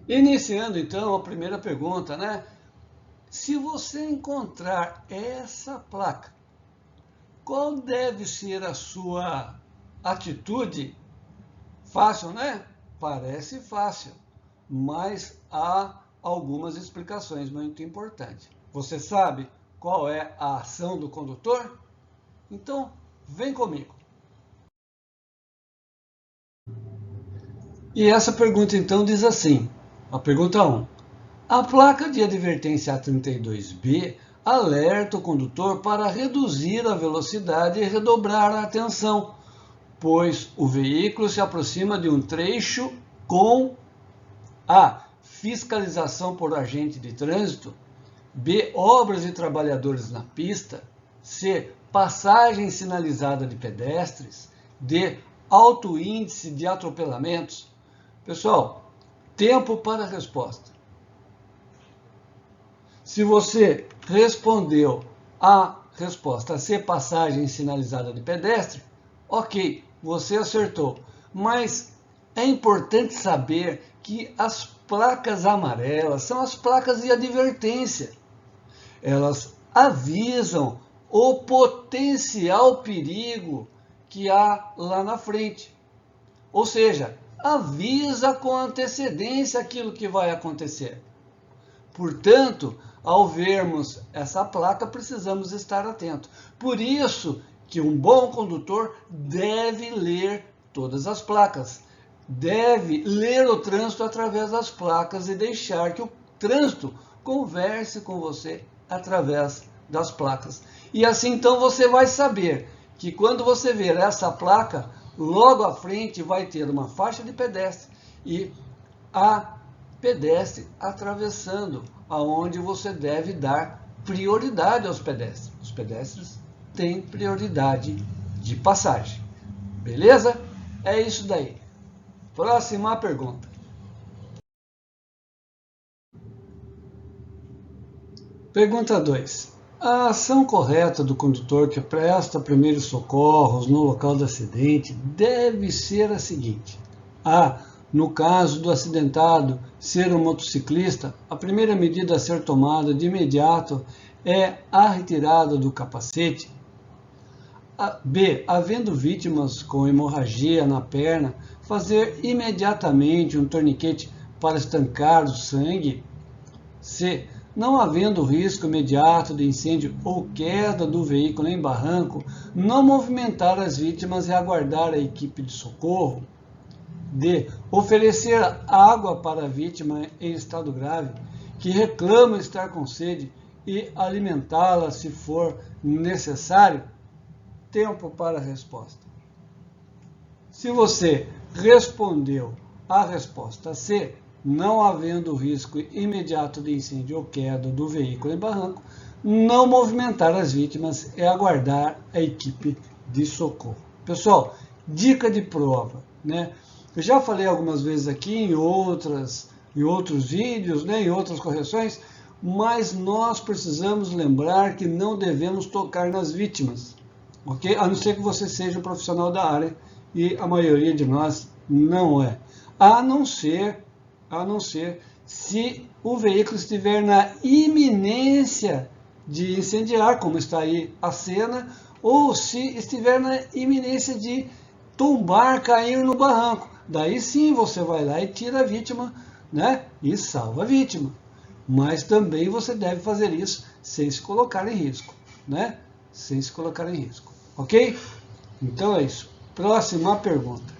Iniciando então a primeira pergunta, né? Se você encontrar essa placa, qual deve ser a sua atitude? Fácil, né? Parece fácil, mas há algumas explicações muito importantes. Você sabe qual é a ação do condutor? Então, vem comigo. E essa pergunta então diz assim, a pergunta 1. A placa de advertência A32B alerta o condutor para reduzir a velocidade e redobrar a atenção, pois o veículo se aproxima de um trecho com A. Fiscalização por agente de trânsito, B. Obras e trabalhadores na pista, C. Passagem sinalizada de pedestres, D. Alto índice de atropelamentos. Pessoal, tempo para a resposta. Se você respondeu a resposta C, passagem sinalizada de pedestre, ok, você acertou. Mas é importante saber que as placas amarelas são as placas de advertência. Elas avisam o potencial perigo que há lá na frente. Ou seja, avisa com antecedência aquilo que vai acontecer. Portanto, ao vermos essa placa, precisamos estar atentos. Por isso que um bom condutor deve ler todas as placas. Deve ler o trânsito através das placas e deixar que o trânsito converse com você através das placas. E assim então você vai saber que quando você ver essa placa, logo à frente vai ter uma faixa de pedestre e a pedestre atravessando, aonde você deve dar prioridade aos pedestres. Os pedestres têm prioridade de passagem. Beleza? É isso daí. Próxima pergunta. Pergunta 2. A ação correta do condutor que presta primeiros socorros no local do acidente deve ser a seguinte. A. No caso do acidentado ser um motociclista, a primeira medida a ser tomada de imediato é a retirada do capacete. B. Havendo vítimas com hemorragia na perna, fazer imediatamente um torniquete para estancar o sangue. C. Não havendo risco imediato de incêndio ou queda do veículo em barranco, não movimentar as vítimas e aguardar a equipe de socorro. D. Oferecer água para a vítima em estado grave, que reclama estar com sede, e alimentá-la se for necessário. Tempo para a resposta. Se você respondeu a resposta C, não havendo risco imediato de incêndio ou queda do veículo em barranco, não movimentar as vítimas e aguardar a equipe de socorro. Pessoal, dica de prova, né? Eu já falei algumas vezes aqui em outros vídeos, né, em outras correções, mas nós precisamos lembrar que não devemos tocar nas vítimas, ok? A não ser que você seja um profissional da área, e a maioria de nós não é. A não ser se o veículo estiver na iminência de incendiar, como está aí a cena, ou se estiver na iminência de tombar, cair no barranco. Daí sim você vai lá e tira a vítima, né? E salva a vítima. Mas também você deve fazer isso sem se colocar em risco, né? Sem se colocar em risco, ok? Então é isso. Próxima pergunta.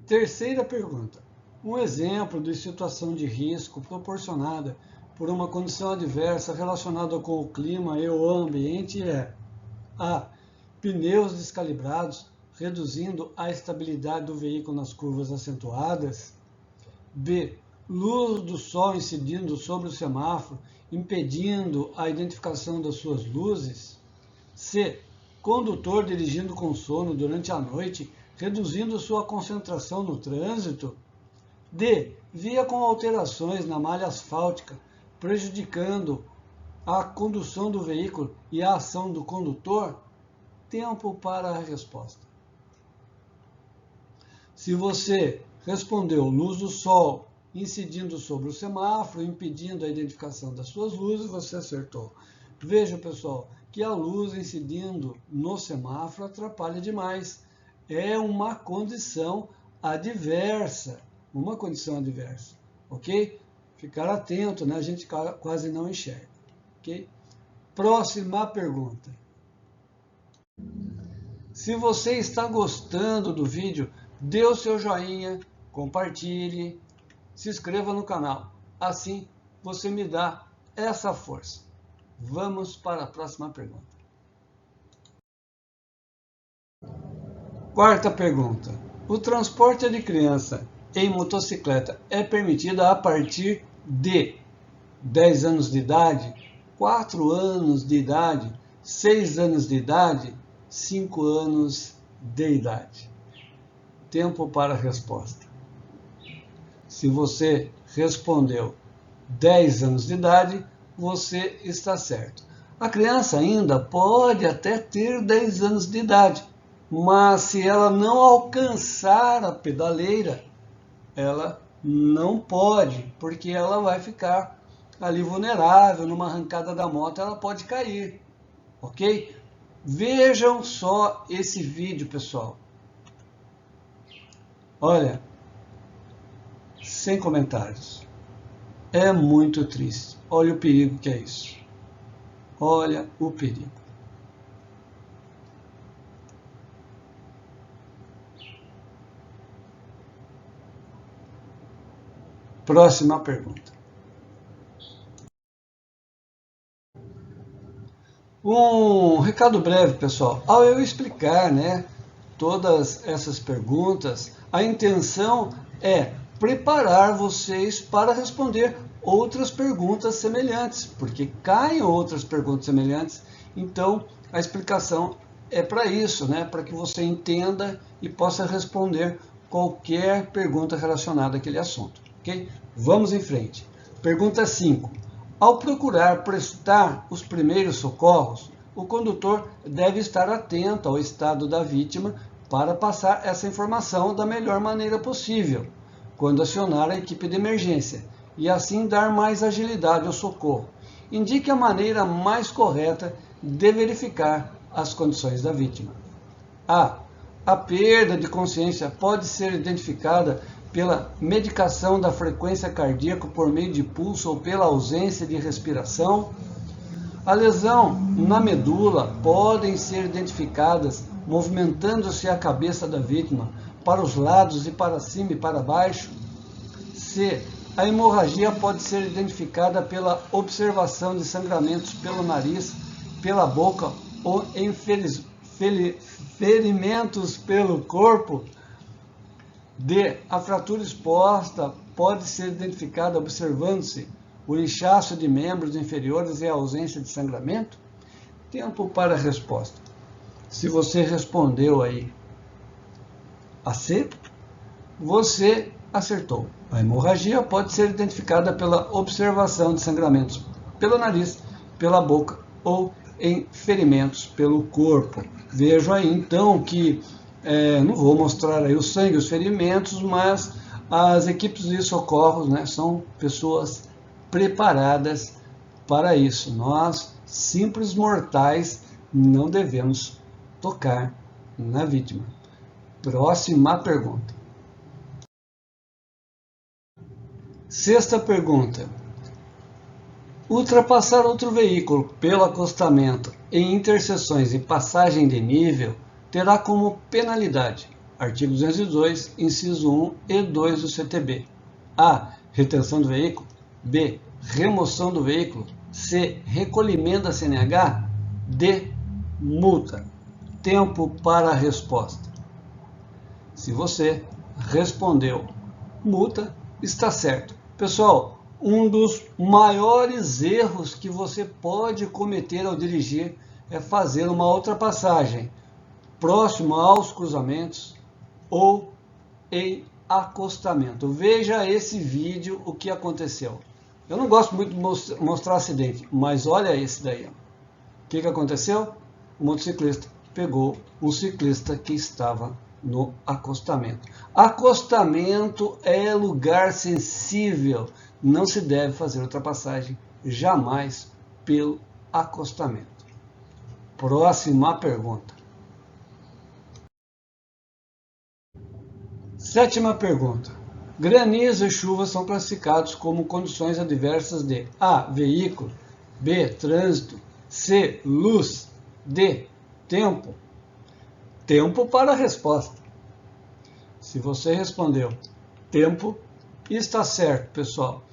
Terceira pergunta. Um exemplo de situação de risco proporcionada por uma condição adversa relacionada com o clima e o ambiente é A. Pneus descalibrados, reduzindo a estabilidade do veículo nas curvas acentuadas. B. Luz do sol incidindo sobre o semáforo, impedindo a identificação das suas luzes. C. Condutor dirigindo com sono durante a noite, reduzindo sua concentração no trânsito. D. Via com alterações na malha asfáltica, prejudicando a condução do veículo e a ação do condutor? Tempo para a resposta. Se você respondeu luz do sol incidindo sobre o semáforo, impedindo a identificação das suas luzes, você acertou. Veja, pessoal, que a luz incidindo no semáforo atrapalha demais. É uma condição adversa, ok? Ficar atento, né? A gente quase não enxerga, ok? Próxima pergunta. Se você está gostando do vídeo, dê o seu joinha, compartilhe, se inscreva no canal. Assim, você me dá essa força. Vamos para a próxima pergunta. Quarta pergunta. O transporte de criança em motocicleta é permitido a partir de 10 anos de idade, 4 anos de idade, 6 anos de idade, 5 anos de idade? Tempo para a resposta. Se você respondeu 10 anos de idade, você está certo. A criança ainda pode até ter 10 anos de idade, mas se ela não alcançar a pedaleira, ela não pode, porque ela vai ficar ali vulnerável, numa arrancada da moto ela pode cair, ok? Vejam só esse vídeo, pessoal. Olha, sem comentários. É muito triste. Olha o perigo que é isso. Olha o perigo. Próxima pergunta. Um recado breve, pessoal. Ao eu explicar, né, todas essas perguntas, a intenção é preparar vocês para responder outras perguntas semelhantes, porque caem outras perguntas semelhantes. Então, a explicação é para isso, né, para que você entenda e possa responder qualquer pergunta relacionada àquele assunto, ok? Vamos em frente. Pergunta 5. Ao procurar prestar os primeiros socorros, o condutor deve estar atento ao estado da vítima para passar essa informação da melhor maneira possível, quando acionar a equipe de emergência, e assim dar mais agilidade ao socorro. Indique a maneira mais correta de verificar as condições da vítima. A perda de consciência pode ser identificada pela medicação da frequência cardíaca por meio de pulso ou pela ausência de respiração. A lesão na medula podem ser identificadas movimentando-se a cabeça da vítima para os lados e para cima e para baixo. C. A hemorragia pode ser identificada pela observação de sangramentos pelo nariz, pela boca ou em ferimentos pelo corpo. D. A fratura exposta pode ser identificada observando-se o inchaço de membros inferiores e a ausência de sangramento? Tempo para a resposta. Se você respondeu aí a C, você acertou. A hemorragia pode ser identificada pela observação de sangramentos pelo nariz, pela boca ou em ferimentos pelo corpo. Vejo aí então que não vou mostrar aí o sangue, os ferimentos, mas as equipes de socorros, né, são pessoas preparadas para isso. Nós, simples mortais, não devemos tocar na vítima. Próxima pergunta. Sexta pergunta. Ultrapassar outro veículo pelo acostamento em interseções e passagem de nível terá como penalidade, artigo 202, inciso 1 e 2 do CTB. A. Retenção do veículo. B. Remoção do veículo. C. Recolhimento da CNH. D. Multa. Tempo para a resposta. Se você respondeu multa, está certo. Pessoal, um dos maiores erros que você pode cometer ao dirigir é fazer uma ultrapassagem próximo aos cruzamentos ou em acostamento. Veja esse vídeo, o que aconteceu. Eu não gosto muito de mostrar acidente, mas olha esse daí. O que aconteceu? O motociclista pegou um ciclista que estava no acostamento. Acostamento é lugar sensível. Não se deve fazer ultrapassagem jamais pelo acostamento. Próxima pergunta. Sétima pergunta. Granizo e chuva são classificados como condições adversas de A. Veículo, B. Trânsito, C. Luz, D. Tempo. Tempo para a resposta. Se você respondeu tempo, está certo, pessoal.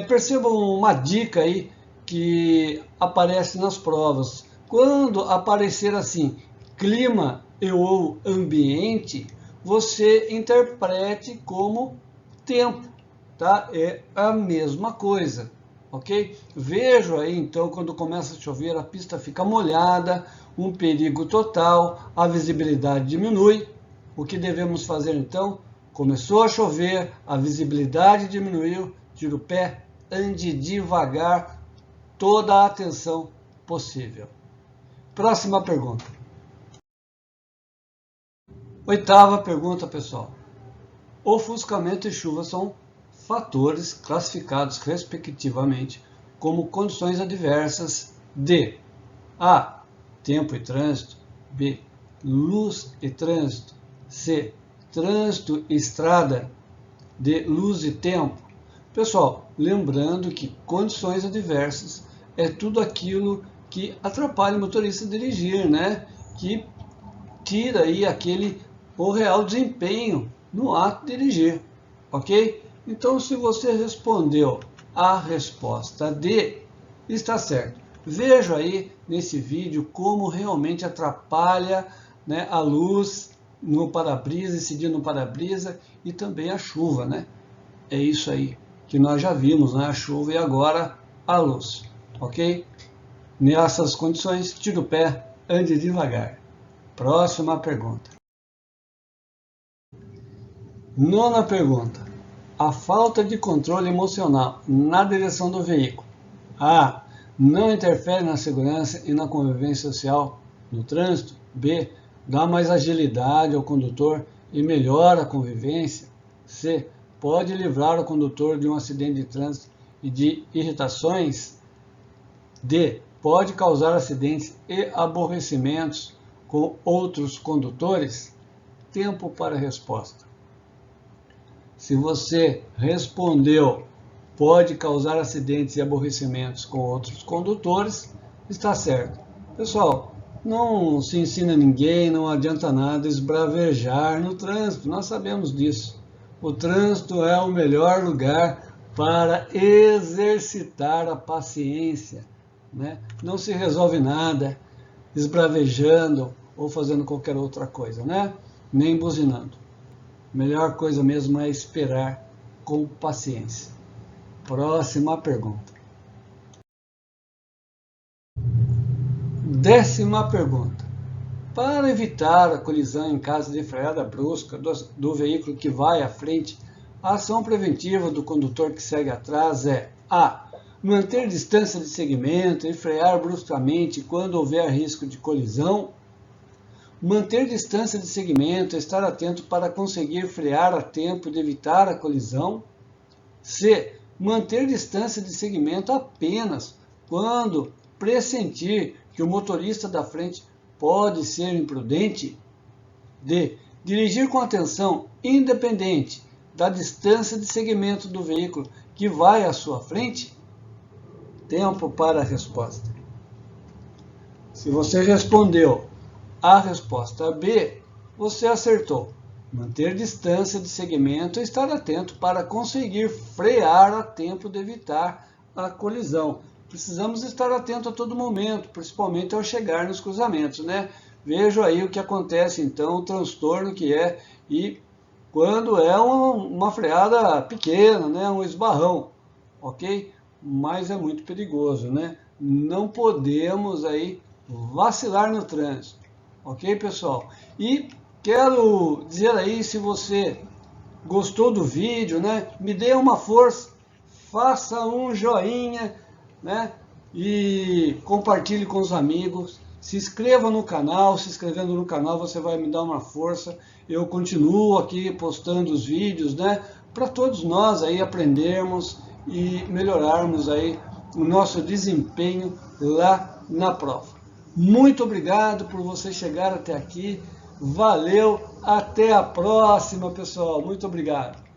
Percebam uma dica aí que aparece nas provas. Quando aparecer assim, clima e ou ambiente, você interprete como tempo, tá? É a mesma coisa, ok? Vejo aí, então, quando começa a chover, a pista fica molhada, um perigo total, a visibilidade diminui. O que devemos fazer, então? Começou a chover, a visibilidade diminuiu, tira o pé, ande devagar, toda a atenção possível. Próxima pergunta. Oitava pergunta, pessoal. Ofuscamento e chuva são fatores classificados respectivamente como condições adversas de A. Tempo e trânsito, B. Luz e trânsito, C. Trânsito e estrada, D. Luz e tempo. Pessoal, lembrando que condições adversas é tudo aquilo que atrapalha o motorista a dirigir, né? Que tira aí o real desempenho no ato de dirigir, ok? Então, se você respondeu a resposta D, está certo. Veja aí nesse vídeo como realmente atrapalha, né, a luz no para-brisa, incidindo no para-brisa e também a chuva, né? É isso aí que nós já vimos, né? A chuva e agora a luz, ok? Nessas condições, tira o pé, ande devagar. Próxima pergunta. Nona pergunta. A falta de controle emocional na direção do veículo. A. Não interfere na segurança e na convivência social no trânsito. B. Dá mais agilidade ao condutor e melhora a convivência. C. Pode livrar o condutor de um acidente de trânsito e de irritações. D. Pode causar acidentes e aborrecimentos com outros condutores. Tempo para a resposta. Se você respondeu pode causar acidentes e aborrecimentos com outros condutores, está certo. Pessoal, não se ensina ninguém, não adianta nada esbravejar no trânsito, nós sabemos disso. O trânsito é o melhor lugar para exercitar a paciência, né? Não se resolve nada esbravejando ou fazendo qualquer outra coisa, né? Nem buzinando. Melhor coisa mesmo é esperar com paciência. Próxima pergunta. Décima pergunta. Para evitar a colisão em caso de freada brusca do veículo que vai à frente, a ação preventiva do condutor que segue atrás é A. Manter distância de segmento e frear bruscamente quando houver risco de colisão. Manter distância de segmento e estar atento para conseguir frear a tempo de evitar a colisão. C. Manter distância de segmento apenas quando pressentir que o motorista da frente pode ser imprudente. D. Dirigir com atenção independente da distância de segmento do veículo que vai à sua frente. Tempo para a resposta. Se você respondeu a resposta B, você acertou. Manter distância de segmento e estar atento para conseguir frear a tempo de evitar a colisão. Precisamos estar atento a todo momento, principalmente ao chegar nos cruzamentos, né? Veja aí o que acontece então, o transtorno que é e quando é uma freada pequena, né? Um esbarrão, ok? Mas é muito perigoso, né? Não podemos aí vacilar no trânsito, ok, pessoal? E quero dizer aí, se você gostou do vídeo, né? Me dê uma força, faça um joinha, né? E compartilhe com os amigos. Se inscreva no canal, se inscrevendo no canal você vai me dar uma força. Eu continuo aqui postando os vídeos, né? Para todos nós aí aprendermos e melhorarmos aí o nosso desempenho lá na prova. Muito obrigado por você chegar até aqui. Valeu, até a próxima, pessoal. Muito obrigado.